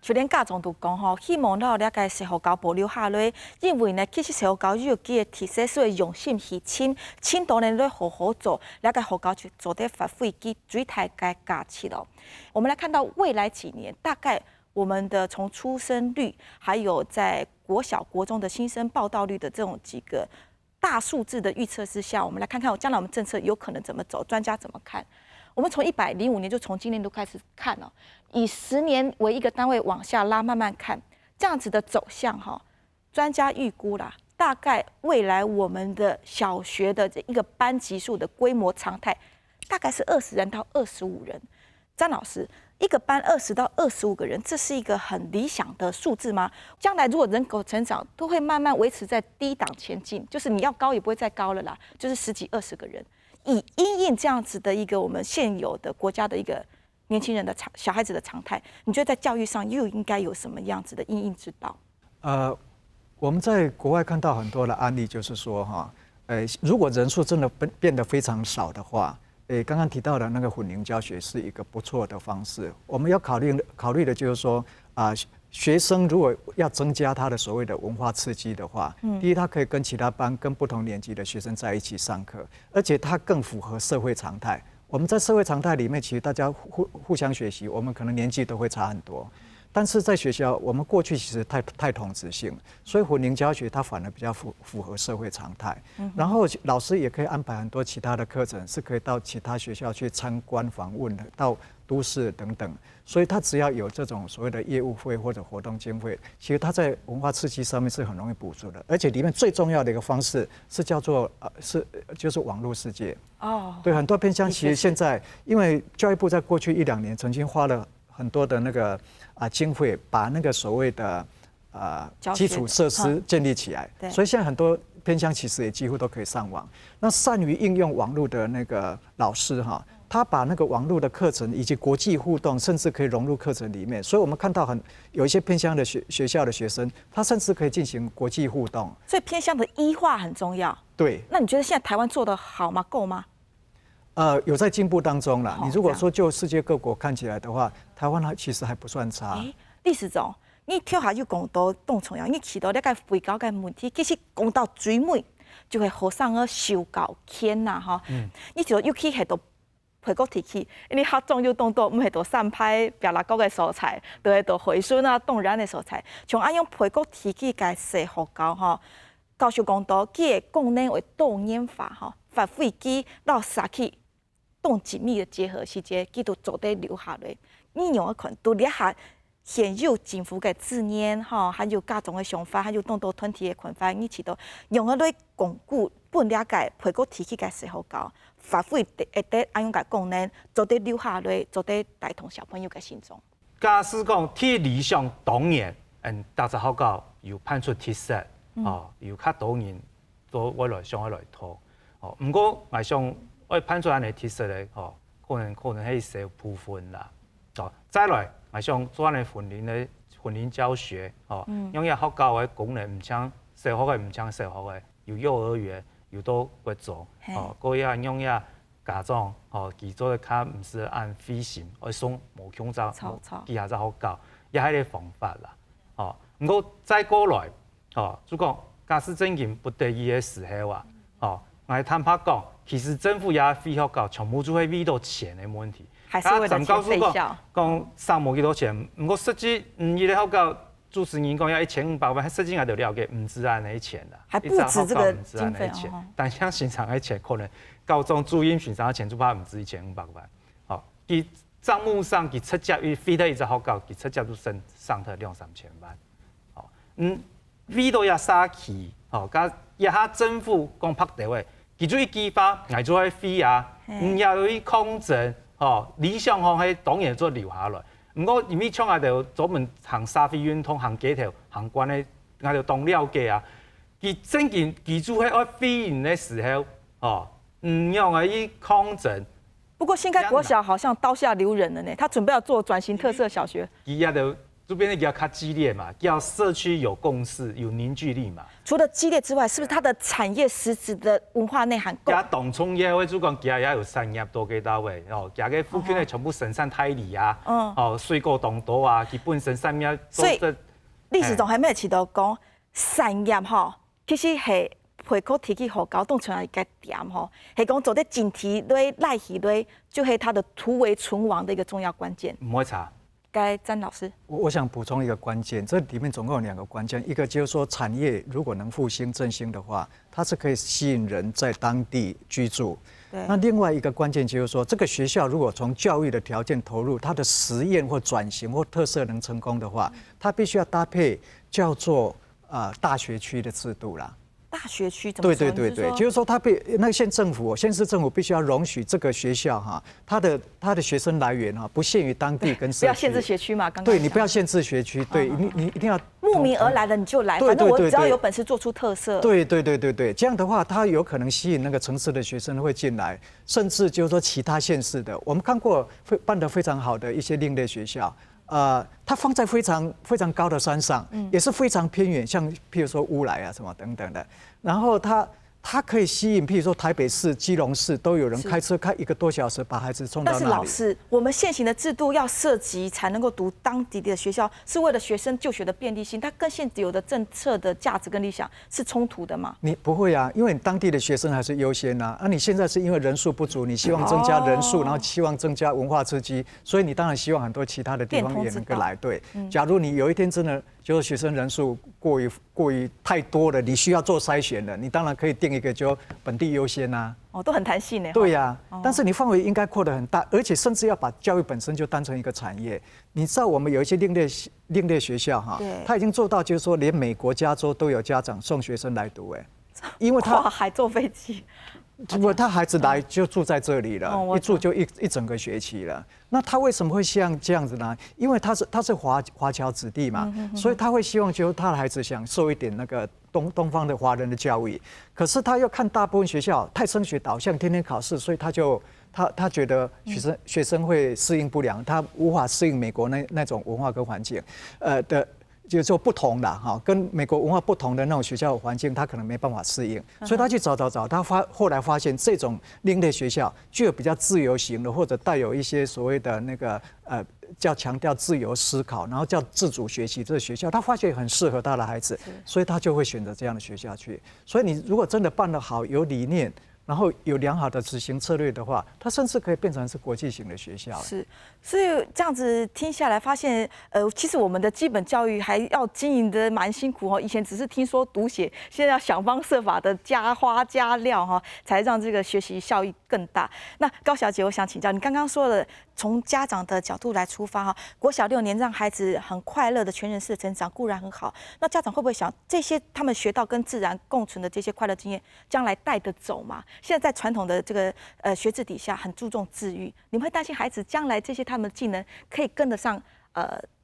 就连家长都讲吼，希望咱了解石虎狗保留下来，因为呢，其实石虎狗有机的特色，所以用心去请多人来好好做，了解虎狗就做得发挥其最大的价值了。我们来看到未来几年，大概我们的从出生率，还有在国小、国中的新生报到率的这种几个大数字的预测之下，我们来看看将来我们政策有可能怎么走，专家怎么看？我们从105年就从今年度开始看了，以10年为一个单位往下拉，慢慢看这样子的走向哈。专家预估啦，大概未来我们的小学的这一个班级数的规模常态，大概是20人到25人。张老师，一个班20到25个人，这是一个很理想的数字吗？将来如果人口成长都会慢慢维持在低档前进，就是你要高也不会再高了啦，就是10几20个人。以因应这样子的一个我们现有的国家的一个年轻人的小孩子的常态，你觉得在教育上又应该有什么样子的因应之道？我们在国外看到很多的案例，就是说哈，如果人数真的变得非常少的话，刚刚提到的那个混龄教学是一个不错的方式。我们要考虑的就是说学生如果要增加他的所谓的文化刺激的话，第一，他可以跟其他班、跟不同年级的学生在一起上课，而且他更符合社会常态。我们在社会常态里面，其实大家互相学习，我们可能年纪都会差很多。但是在学校，我们过去其实太同质性，所以混龄教学它反而比较符合社会常态。然后老师也可以安排很多其他的课程，是可以到其他学校去参观访问的，到都市等等。所以他只要有这种所谓的业务费或者活动经费，其实他在文化刺激上面是很容易补助的。而且里面最重要的一个方式是叫做就是网络世界。对，很多偏乡其实现在，因为教育部在过去1、2年曾经花了很多的那个经费，把那个所谓的基础设施建立起来，所以现在很多偏乡其实也几乎都可以上网。那善于应用网络的那个老师哈，他把那个网络的课程以及国际互动，甚至可以融入课程里面。所以我们看到有一些偏乡的学校的学生，他甚至可以进行国际互动。所以偏乡的医化很重要。对。那你觉得现在台湾做得好吗？够吗？有在进步当中啦。你如果说就世界各国看起来的话，台湾其实还不算差。历史总，你跳下去讲到动重要，你去到了解肥狗嘅问题，其实讲到最尾就会好上个修搞天呐哈。你就又去喺度培国提起，你较重要动作，唔係度散派表達國嘅素材，就係度回順啊動人嘅素材。從按用培國提起嘅社學教吼，教授講到，佢嘅功能為動演法吼，發揮佢到啥去動緊密嘅結合時節，佢都做得留下來。你用嘅可能都留下現有政府嘅資念吼，還有家長嘅想法，還有動到團體嘅看法，你知道用喺嚟鞏固本了解培國提起嘅社學教。發揮會得按用嘅功能，做得留下來，做得帶動小朋友嘅心中。假使講體理上當然，大家學校有判出特色，有較多人都我來想來討，唔過我想我判出安尼特色咧，可能係少部分啦。再來，我想做安尼混齡教學，因為學校嘅功能唔像小學嘅唔像小學嘅，有幼兒園。有都會做，嗰樣用呀家長，佢做嘅較唔是按飛行，而送無強走，其他就好教，也係個方法啦。唔過再過來，如果假使真件不得已嘅時候啊，我坦白講，其實政府也非學校全部就會遇到錢嘅問題。還是為了錢費效。講省冇幾多錢，唔過實際伊個學校。主持人講要1500萬，實際我就了解唔止安尼錢啦，還不止這個經費哦。但像平常嘅錢，可能高中注音平常嘅錢就怕唔止1500萬。佢賬目上佢出價與飛到一隻學校，佢出價都上到2、3千萬。飛到也沙起，加一下政府講拍地位，佢做一激發，我做喺飛啊，也有啲抗爭，理想上係當然做留下來。唔過，因為像我哋專門行沙飛運通、行街頭、行關咧，我哋當了解啊。佢整件記住喺我飛行嘅時候，唔用喺抗爭，不过新开国小好像刀下留人了呢，他准备要做转型特色小学。伊也就这边要较激烈嘛，要社区有共识、有凝聚力嘛。除了激烈之外，是不是它的产业实质的文化内涵够？加农村业会主讲，加也有产业多几到位哦，加个附近的全部生产台里啊，哦，水果当多啊，基本生产业。所以历史总还没起到讲产业吼，其实系。回口提起互高洞出来一个点吼，系讲做在整体类赖体类，就是它的突围存亡的一个重要关键。唔会查。该詹老师，我想补充一个关键，这里面总共有2个关键，一个就是说产业如果能复兴振兴的话，它是可以吸引人在当地居住。那另外一个关键就是说，这个学校如果从教育的条件投入，它的实验或转型或特色能成功的话，它必须要搭配叫做大学区的制度啦。大学区怎么说？对，就是说，那个县市政府必须要容许这个学校哈，它的学生来源哈，不限于当地跟社区。不要限制学区嘛，刚刚对你不要限制学区，对你一定要慕名而来的你就来，反正我只要有本事做出特色。对，这样的话，它有可能吸引那个城市的学生会进来，甚至就是说其他县市的，我们看过办得非常好的一些另类学校。它放在非常高的山上，也是非常偏远，像譬如说乌来啊什么等等的。然后它可以吸引，譬如说台北市、基隆市都有人开车开1个多小时把孩子送到那里。但是老师，我们现行的制度要涉及才能够读当地的学校，是为了学生就学的便利性，它跟现有的政策的价值跟理想是冲突的吗？你不会啊，因为你当地的学生还是优先啊。你现在是因为人数不足，你希望增加人数，然后希望增加文化刺激，所以你当然希望很多其他的地方也能够来。对，假如你有一天真的就是学生人数过于太多了，你需要做筛选了，你当然可以定一个就本地优先啊。都很弹性呢。对呀，但是你范围应该扩得很大，而且甚至要把教育本身就当成一个产业。你知道我们有一些另类学校哈，他已经做到就是说连美国加州都有家长送学生来读因为他还坐飞机。不，他孩子来就住在这里了，一住就一整个学期了。那他为什么会像这样子呢？因为他是华侨子弟嘛，所以他会希望就他的孩子想受一点那个东方的华人的教育。可是他又看大部分学校太升学导向，天天考试，所以他觉得学生会适应不良，他无法适应美国那种文化跟环境，就是说不同的哈，跟美国文化不同的那种学校环境，他可能没办法适应，所以他去找，他后来发现这种另类学校具有比较自由型的，或者带有一些所谓的那个叫强调自由思考，然后叫自主学习这个学校，他发现很适合他的孩子，所以他就会选择这样的学校去。所以你如果真的办得好，有理念，然后有良好的执行策略的话，它甚至可以变成是国际型的学校。是，所以这样子听下来，发现其实我们的基本教育还要经营的蛮辛苦哦。以前只是听说读写，现在要想方设法的加花加料哈，才让这个学习效益更大。那高小姐，我想请教你，刚刚说了从家长的角度来出发哈，国小6年让孩子很快乐的全人式的成长固然很好，那家长会不会想这些他们学到跟自然共存的这些快乐经验，将来带得走吗？现在在传统的这个学制底下，很注重自愈，你们会担心孩子将来这些他们的技能可以跟得上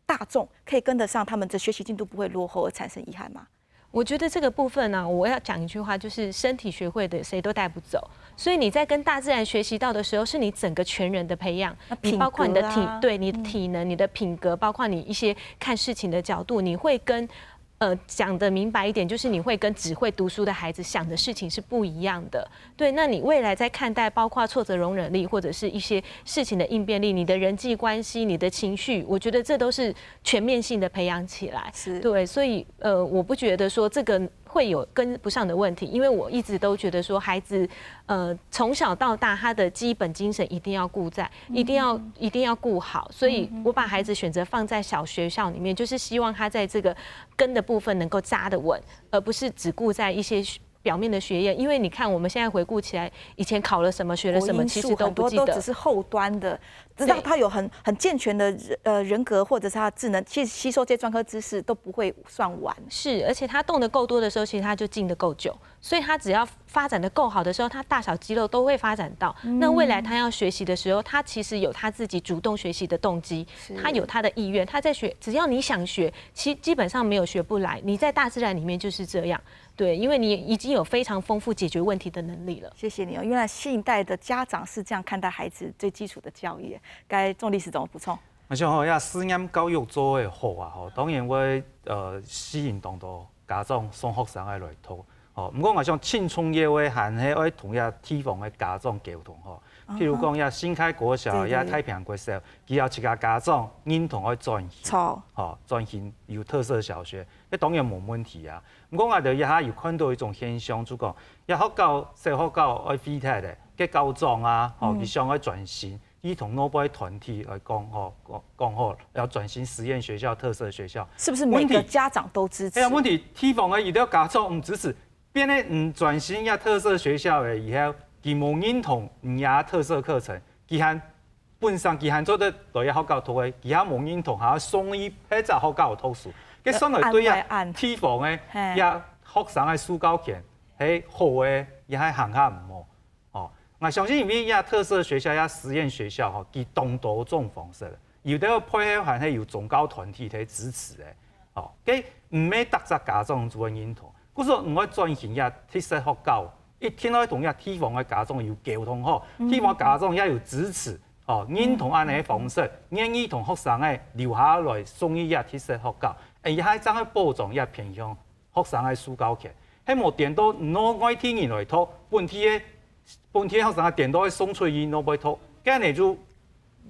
大众，可以跟得上他们的学习进度不会落后而产生遗憾吗？我觉得这个部分呢，我要讲一句话，就是身体学会的谁都带不走。所以你在跟大自然学习到的时候，是你整个全人的培养，你包括你的对你的体能、你的品格，包括你一些看事情的角度，你会跟讲得明白一点，就是你会跟只会读书的孩子想的事情是不一样的。对，那你未来在看待包括挫折容忍力或者是一些事情的应变力，你的人际关系、你的情绪，我觉得这都是全面性的培养起来。对，所以我不觉得说这个会有跟不上的问题，因为我一直都觉得说孩子从小到大他的基本精神一定要顾在，一定要顾好，所以我把孩子选择放在小学校里面，就是希望他在这个根的部分能够扎得稳，而不是只顾在一些表面的学业。因为你看我们现在回顾起来，以前考了什么学了什么，其实都不记得，很多都只是后端的，直到他有很健全的人格或者是他的智能，其实吸收这些专科知识都不会算完。是，而且他动得够多的时候，其实他就静得够久。所以他只要发展的够好的时候，他大小肌肉都会发展到。那未来他要学习的时候，他其实有他自己主动学习的动机，他有他的意愿，他在学，只要你想学，基本上没有学不来。你在大自然里面就是这样。对，因为你已经有非常丰富解决问题的能力了。谢谢你哦。原来新一代的家长是这样看待孩子最基础的教育。该钟律师怎么补充？我想吼，私营教育做的好啊，吼，当然我吸引当多家长送学生来读。吼，不过我想青春业的含迄爱同遐地方的家长沟通吼。譬如讲，遐新开国小、遐太平国小，只要一家家长认同去转型，吼，转型有特色小学，迄当然冇问题啊。不过我哋遐有看到一种现象，就讲遐学校、小学校爱废汰的，嘅高中啊，吼，佢想要转型，伊同诺贝尔团体来讲，吼，讲好要转型实验学校、特色学校，是不是每个家长都支持？问题地方嘅伊了家长唔支持，变咧唔转型遐特色学校嘅以后。佢無認同遐特色課程，佢係本身佢係做得對遐學校讀嘅，佢係無認同下送伊迄隻學校讀書，佢送來對遐地方嘅遐學生嘅思考權係好嘅，亦係行下唔好。哦，我相信因為遐特色學校、遐實驗學校吼，佢動多種方式，有啲配合還係有宗教團體嚟支持嘅。哦，佢唔係特隻家長做認同，故說唔可以轉型遐特色學校。一聽到同樣地方嘅家長有溝通好，地方家長也有支持，哦，認同安尼嘅方式，願意同學生嘅留下來送伊遐特色學校，伊喺將去保障遐偏向學生嘅思考權，喺無電到攞外地人來讀，本地嘅學生嘅電到去送出去攞不讀，咁你就。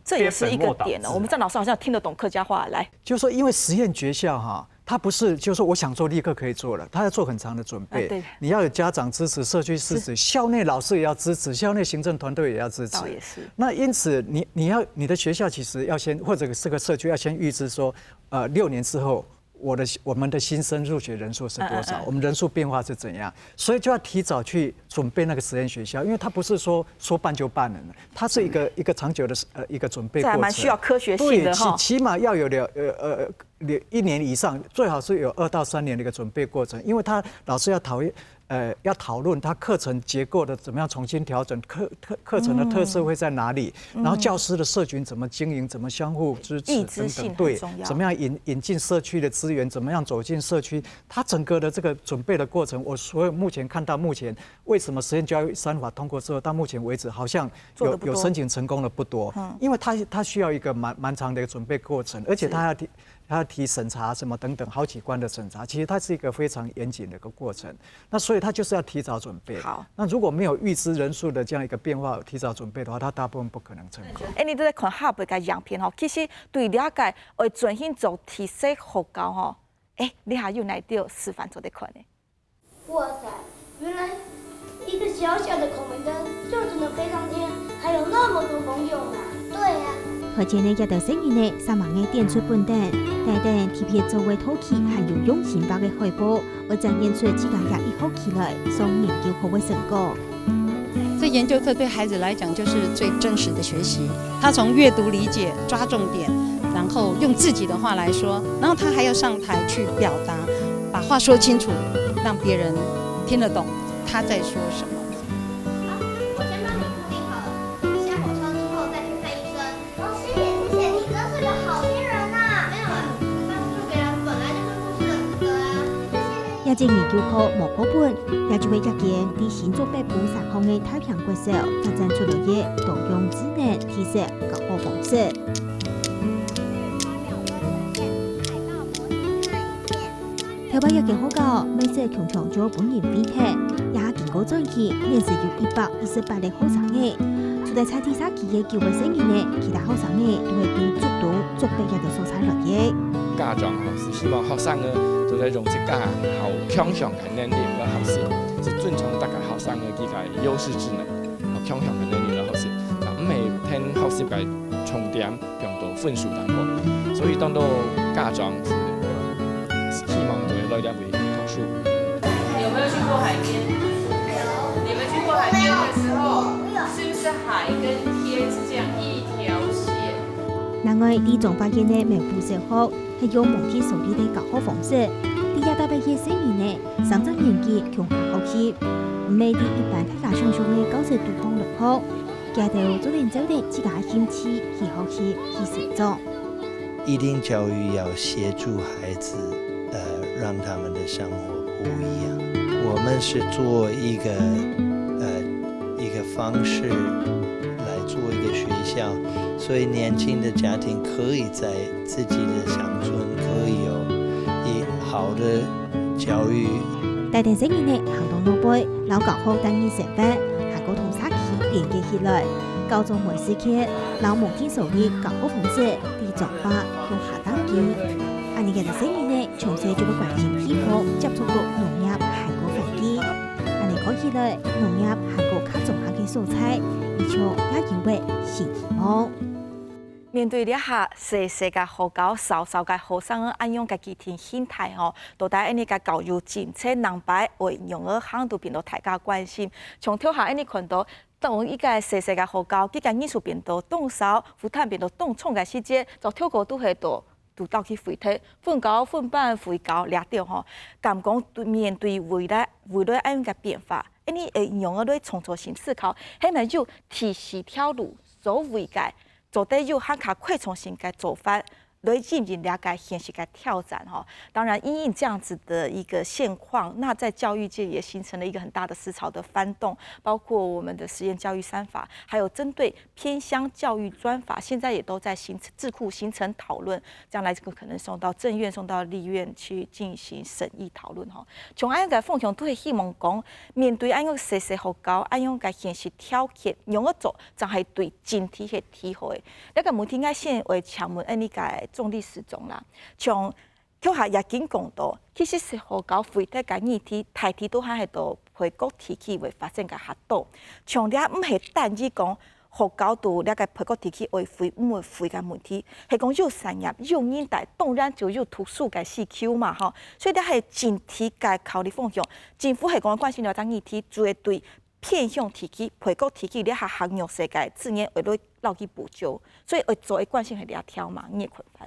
这也是一个点呢。我们郑老师好像听得懂客家话，来，就是说，因为实验学校哈，它不是就是说我想做立刻可以做了，它要做很长的准备。对，你要有家长支持、社区支持，校内老师也要支持，校内行政团队也要支持。也是。那因此，你的学校其实要先，或者这个社区要先预知说，6年之后。我们的新生入学人数是多少？我们人数变化是怎样？所以就要提早去准备那个实验学校，因为它不是说办就办了，它是一个长久的一个准备过程。这还蛮需要科学性的哈。起码要有1年以上，最好是有2到3年的一个准备过程，因为他老师要讨论他课程结构的怎么样重新调整，课程的特色会在哪里，然后教师的社群怎么经营，怎么相互支持等等，对，怎么样引进社区的资源，怎么样走进社区，他整个的这个准备的过程，我所有目前看到为什么实验教育3法通过之后，到目前为止好像有申请成功的不多，因为他需要一个蛮长的一个准备过程，而且他要提审查什么等等好几关的审查，其实它是一个非常严谨的一个过程。那所以它就是要提早准备。好，那如果没有预知人数的这样一个变化，提早准备的话，它大部分不可能成功。你都在看下边个样片吼，其实对了解会转型做特色学校吼，你还有哪条示范做得看呢？哇塞，原来一个小小的孔明灯就只能飞上天，还有那么多功用啊！对呀。而且呢，也到生意呢，3万个电出本等，带等贴片周围土气，还有用心包的海报，而展现出自家也一好起来，从研究后的成果。这研究课对孩子来讲就是最真实的学习，他从阅读理解抓重点，然后用自己的话来说，然后他还要上台去表达，把话说清楚，让别人听得懂他在说什么。也正研究课无高本，也就会日前伫新竹北部3项的太平国小发展出来的多用智能特色教学方式。台湾也嘅好教，每次强强做本人比赛，也经过转去，面试有128个学生嘅。除了采第3期嘅9位生员呢，其他學生呢都會對速讀、速背嘅素材落嘅。家長是希望學生呢，都在用一個好強項嘅能力來學習，是尊重大家學生嘅幾個優勢智能，好強項嘅能力來學習。嗱，唔係聽學習嘅重點用到分數當中，所以當到家長是希望對來來回讀書。有沒有去過海邊？你們去過海邊嘅時候？是不是海跟天是這樣一條線？另外，呢種發現呢，名副實學係用媒體處理的教學方式。第一大白些生年呢，上涨年纪强下好起，唔係啲一般睇下上上嘅90度風落好，加到早點早點自家興趣去好去成長。一定教育要協助孩子，讓他們的生活不一樣。我們是做一個方式來做一個學校，所以年輕的家庭可以在自己的鄉村可以有一好的教育。大定生年呢，行動腦背，老教學等於成班，下個同沙期連結起來。高中每時期，老母天受益教學方式，地作法用下單機。安尼嘅生年呢，從細就會關心氣候，接觸到農業韓國環境。安尼講起來，農業韓國較種下嘅蔬菜，而且也有為新希望。面對呢下細細嘅學校、少少嘅學生，按用嘅家庭心態吼，到底呢個教育政策能擺為用嘅行度變到大家關心。從跳下呢看到。當一個細細嘅學校，佢個藝術變到動手，負擔變到動創嘅時節，就跳過都係度到去回睇，分高分班回高掠掉吼。咁講面對未來安嘅變化，呢用我哋重新思考，係咪要提示條路走未來，做得要較快創新嘅做法。來進行了解現實的挑戰哈，當然因應這樣子的一個現況，那在教育界也形成了一個很大的思潮的翻動，包括我們的實驗教育3法，還有針對偏鄉教育專法，現在也都在智庫形成討論，將來這個可能送到政院、送到立院去進行審議討論哈。從安樣嘅方向都係希望講，面對安樣細細學校，安樣嘅現實挑戰，用一做就係對整體嘅體會。那個問題我先為請問安呢個中立始終啦，從佢下日經講到，其實是學校回得嘅議題，大體都喺度陪國地區為發展嘅合作。從啲唔係單止講學校度呢個陪國地區為回唔會回嘅問題，係講要產業、要人才，當然就要圖書嘅需求嘛，嗬。所以咧係整體嘅考慮方向，政府係講關心到啲議題，就係對偏向地區、陪國地區呢下行業世界資源為咗撈去補救，所以會做嘅關心係呢一條嘛，呢個困法。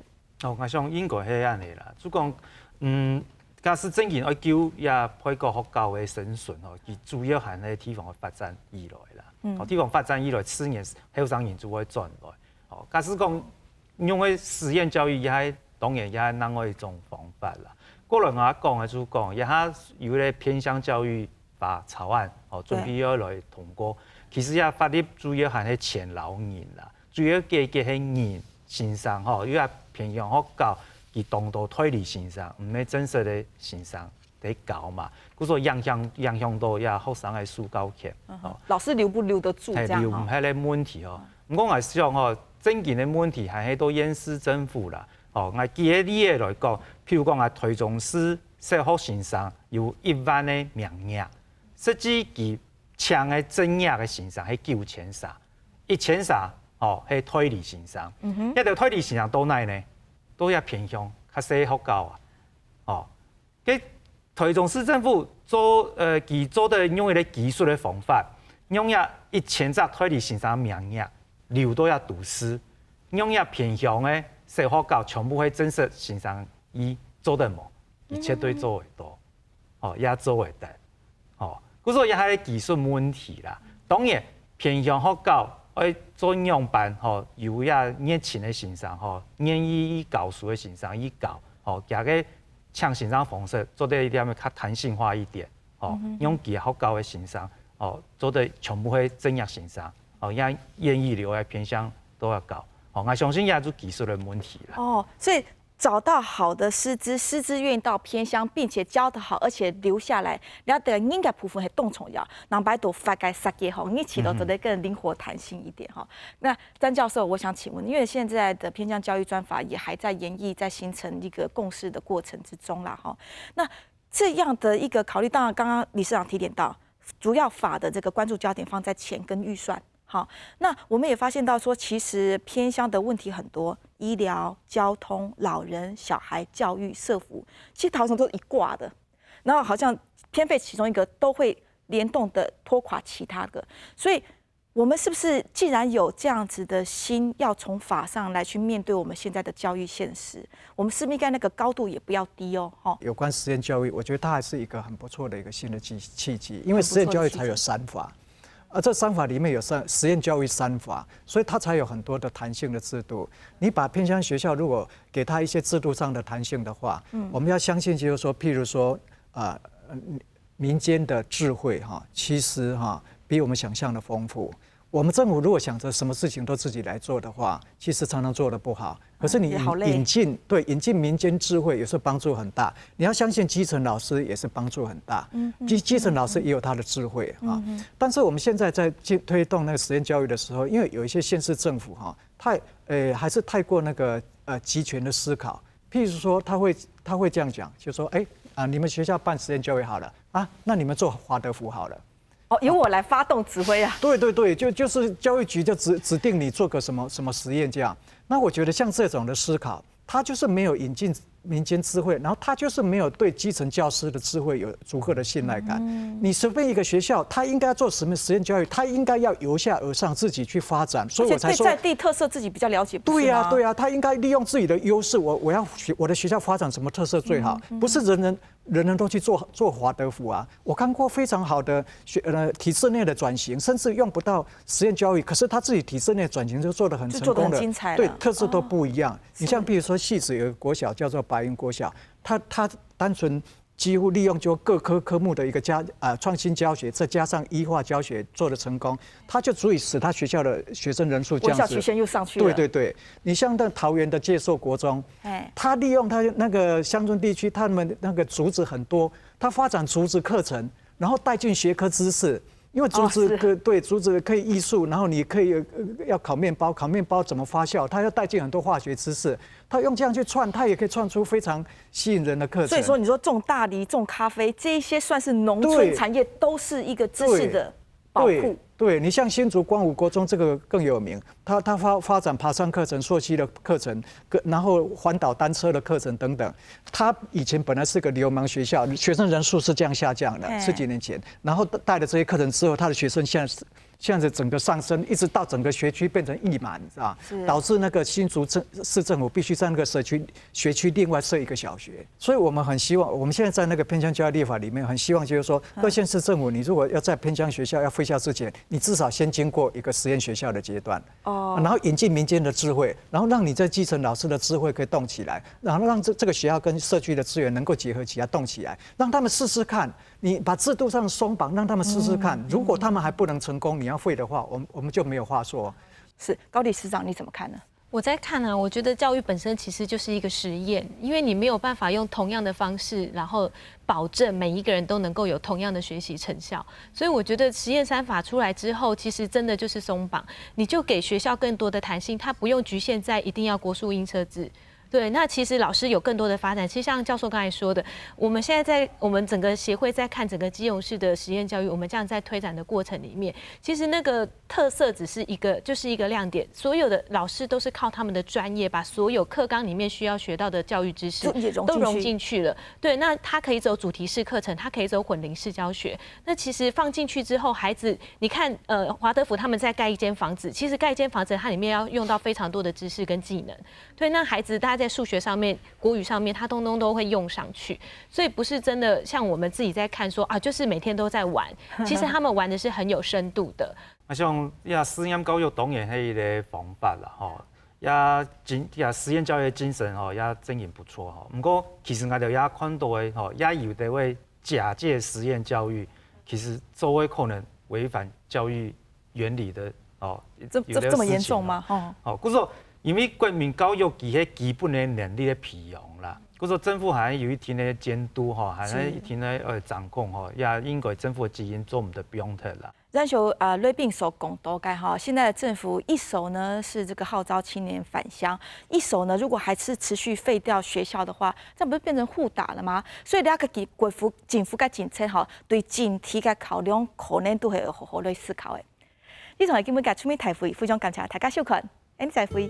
我想應該係安尼啦，就講，假使真正要叫也配國學校嘅生存吼，佢主要係喺地方嘅發展以來啦。地方發展以來，4年後生人就會轉來。哦，假使講用嘅實驗教育也係當然也係另外一種方法啦。過來我講嘅就講，也係有咧偏鄉教育法草案，哦準備要來通過。其實也法律主要係喺前老人啦，主要嘅係人身上吼，因為偏向學校，佢當到推理先生，唔係真實嘅先生喺教嘛。佢說影響到也學生嘅書教權。老師留不留得住？係留唔係咧問題哦。唔講我想吼，真正嘅問題係喺到縣市政府啦。哦，我記喺呢嘢來講，譬如講啊，台中市小學先生有1萬嘅名額，實際佢搶嘅正額嘅先生係9300，1300。哦，係推理先生，一條推理先生到哪呢？都要偏向較細學校啊。哦，佢台中市政府做佢做的用一個技術的方法，用一1000隻推理先生名額留到一讀書，用一偏向嘅細學校全部係真實先生伊做得冇，而且對做得多，哦也做得得，哦，嗰個也係技術問題啦。當然偏向學校。做樣板吼，有也熱情的先生吼，願意教書的先生伊教，吼，加個搶先生方式做得一點較彈性化一點，吼，用技學校的先生，吼，做得全部係正業先生，吼，也願意留喺偏鄉都要教，吼，我相信也係技術的問題啦。哦，所以找到好的師資願意到偏鄉，並且教得好，而且留下來，了解應該部分係動重要，能把它發給設計好，一起都做得更靈活彈性一點哈。那詹教授，我想請問，因為現在的偏鄉教育專法也還在研議，在形成一個共識的過程之中啦哈。那這樣的一個考慮，當然剛剛理事長提點到，主要法的這個關注焦點放在錢跟預算。好，那我們也發現到說，其實偏鄉的問題很多，醫療、交通、老人、小孩、教育、社福，其實好像都一掛的，然後好像偏廢其中一個都會聯動的拖垮其他的，所以我们是不是既然有这样子的心，要从法上来去面对我们现在的教育现实，我们是不是应该那个高度也不要低哦？有关实验教育，我觉得它还是一个很不错的一个新的契机，因为实验教育才有3法。而这3法里面有实验教育3法，所以它才有很多的弹性的制度。你把偏乡学校如果给它一些制度上的弹性的话，我们要相信就是说，譬如说民间的智慧其实比我们想象的丰富。我们政府如果想着什么事情都自己来做的话，其实常常做得不好。可是你引进民间智慧，有时候帮助很大。你要相信基层老师也是帮助很大。基层老师也有他的智慧但是我们现在在推动那个实验教育的时候，因为有一些县市政府还是太过那个集权的思考。譬如说，他会这样讲，就说你们学校办实验教育好了那你们做华德福好了。由我来发动指挥啊！对，就是教育局就指定你做个什么实验这样。那我觉得像这种的思考，它就是没有引进民间智慧，然后它就是没有对基层教师的智慧有足够的信赖感。你随便一个学校，它应该做什么实验教育，它应该要由下而上自己去发展。所以我才说，对在地特色自己比较了解。对呀，它应该利用自己的优势。我要我的学校发展什么特色最好，不是人人都去做华德福啊！我看过非常好的体制内的转型，甚至用不到实验教育，可是他自己体制内转型就做得很成功的，就做得很精彩了。对，特色都不一样。你像比如说汐止有个国小叫做白云国小，它单纯几乎利用就各科目的一个创新教学，再加上医化教学做的成功，它就足以使他学校的学生人数这样子。国小曲线又上去了。对，你像那桃园的介寿国中，他利用他那个乡村地区，他们那个竹子很多，他发展竹子课程，然后带进学科知识。因为竹子竹子可以艺术，然后你可以要烤面包怎么发酵，它要带进很多化学知识，它用这样去串，它也可以串出非常吸引人的课程。所以说，你说种大梨、种咖啡这一些算是农村产业，都是一个知识的保护。对，你像新竹光武国中这个更有名，它发展爬山课程、溯溪的课程，然后环岛单车的课程等等。它以前本来是个流氓学校，学生人数是这样下降的，10几年前。然后带了这些课程之后，他的学生现在整个上升，一直到整个学区变成溢满，是吧？导致那个新竹市政府必须在那个学区另外设一个小学。所以我们很希望，我们现在在那个偏乡教育立法里面，很希望就是说，各县市政府，你如果要在偏乡学校要废校之前，你至少先经过一个实验学校的阶段，然后引进民间的智慧，然后让你在基层老师的智慧可以动起来，然后让这个学校跟社区的资源能够结合起来动起来，让他们试试看。你把制度上松绑，让他们试试看。如果他们还不能成功，你要废的话，我们就没有话说。是高理事长，你怎么看呢？我在看啊，我觉得教育本身其实就是一个实验，因为你没有办法用同样的方式，然后保证每一个人都能够有同样的学习成效。所以我觉得实验3法出来之后，其实真的就是松绑，你就给学校更多的弹性，它不用局限在一定要国术英测制。对，那其实老师有更多的发展。其实像教授刚才说的，我们现在我们整个协会在看整个基隆市的实验教育，我们这样在推展的过程里面，其实那个特色只是就是一个亮点。所有的老师都是靠他们的专业，把所有课纲里面需要学到的教育知识都融进去了。对，那他可以走主题式课程，他可以走混龄式教学。那其实放进去之后，孩子，你看，华德福他们在盖一间房子，其实盖一间房子，它里面要用到非常多的知识跟技能。对，那孩子大家在数学上面、国语上面，他通通都会用上去，所以不是真的像我们自己在看说啊，就是每天都在玩。其实他们玩的是很有深度的。像实验教育当然是一个方法啦，实验教育精神也真然不错哈。不过其实我哋也看到嘅也有的位假借实验教育，其实作为可能违反教育原理的这么严重吗？故说。因为国民教育其迄基本的能力的培养啦，故说政府还有一定的监督还有一定的掌控也应该政府的基因做我们的不用特啦。咱就瑞并手拱多盖现在的政府一手呢是这个号召青年返乡，一手呢如果还是持续废掉学校的话，这不是变成互打了吗？所以两个国府、政府跟警察对整体的考量可能都会好好来思考的。呢场係基本嘅出面提會，非常感謝大家收看，恩再會。